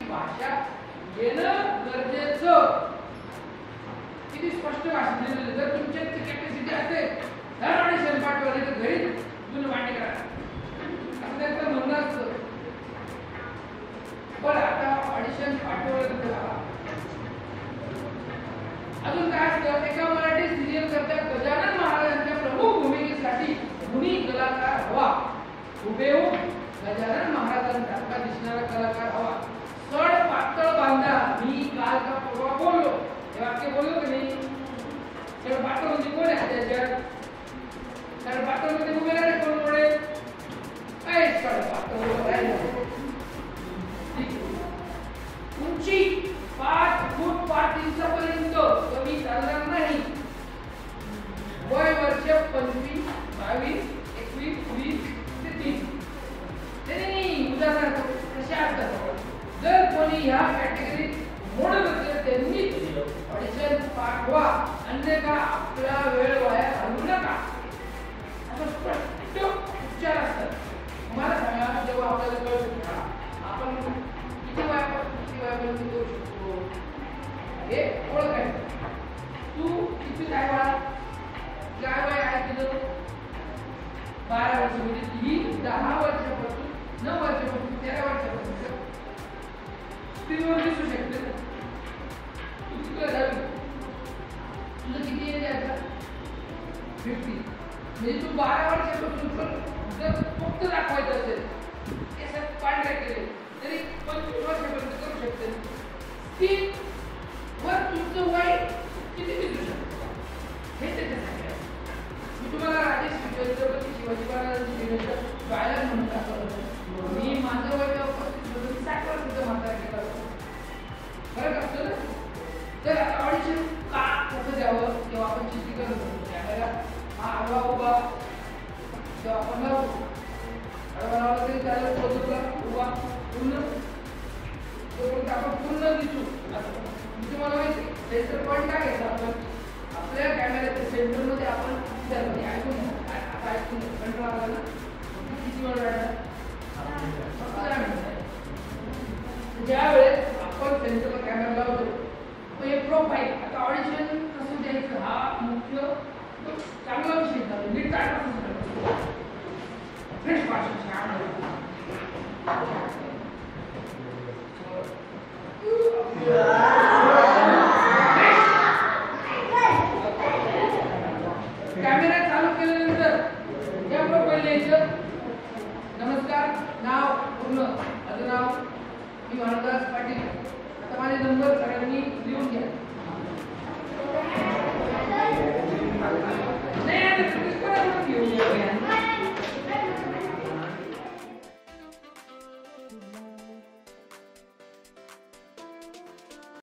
भाषा येणं गरजेचं. किती स्पष्ट भाषेत लिहिलेलं. जर तुमच्यात कॅपॅसिटी असेल तर ऑडिशन पाठवले तर घरी जुनं मांडणी करा असं त्यांचं म्हणणं असतं. पण आता ऑडिशन पाठवलं तर अजून काय असतं. एका मराठी सिरियल करता गजानन महाराजांच्या प्रमुख भूमिकेसाठी गुणी कलाकार हवा. हुबेहूब गजानन महाराजांसारखा दिसणारा कलाकार हवा. सड पातळ बांधा. मी काल का परवा बोललो हे वाक्य बोललो की नाही. सड पातळ म्हणजे कोण आहे त्याच्यात. सड पातळ मध्ये उभे राहिले कोण पडेल. काय सड पातळ राहिले. उंची 5 फूट 5 इंचापर्यंत कमी चालणार नाही. वय वर्ष 25, 22, 21, 20 ते 30. नाही उदाहरणार्थ कशा असतात. जर कोणी ह्या कॅटेगरीत मोडत असेल त्यांनी ऑडिशन पाठवा. अन्यथा आपला वेळ वाया घालवू नका. असं स्पष्ट उच्चार असतात. मला सांगा जेव्हा आपल्याला कळतं आपण किती वयापर्यंत करू शकतो हे ओळखायचं. तू किती काय वय आहे तुझं. 12 वर्ष म्हणजे ही 10 वर्षापासून 9 वर्षापासून 13 वर्षापासून स्क्रीनवर दिसू शकते. तू तिकडे जावी तुझं किती एज आहे आता 50. म्हणजे तू 12 वर्षापासून जर फक्त दाखवायचं असेल केसात पांढरे केले तरी 25 वर्षापर्यंत करू शकते. ती वर तुमचं वय किती दिसू शकतं हे त्याच्यासाठी आहे. मी तुम्हाला राजेश छत्रपती शिवाजी महाराजांची विनंती व्हायला म्हणून दाखवलं. मी माझं वय 60 वर्षाचं म्हातारा केला होता. फरक असतो ना. तर आता ऑडिशन का कसं द्यावं तेव्हा आपण चित्रीकरण करतो. त्यावेळेला हा आडवा उभा तेव्हा आपण लावतो. आडवा लावला तरी त्याला उभा पूर्ण तोपर्यंत आपण पूर्ण दिसू. असं तुम्हाला माहिती सेंटर पॉईंट काय घ्यायचा आपण आपल्या कॅमेऱ्याच्या सेंटरमध्ये आपण ऐकून आता ऐकून कंट्रोल आला ना. किती वेळ राहिला. ज्या वेळेस आपण सेंटरला कॅमेरा लावतो हे प्रोफाईल. आता ऑडिशन कसं द्यायचं हा मुख्य चांगला विषय झाला. नीट काढा फ्रेश भाषा छान कॅमेरा चालू केल्यानंतर या प्रोफाईल यायचं. नमस्कार नाव पूर्ण माझं नाव मी भानुदास पाटील. आता माझे नंबर सगळ्यांनी लिहून घ्या.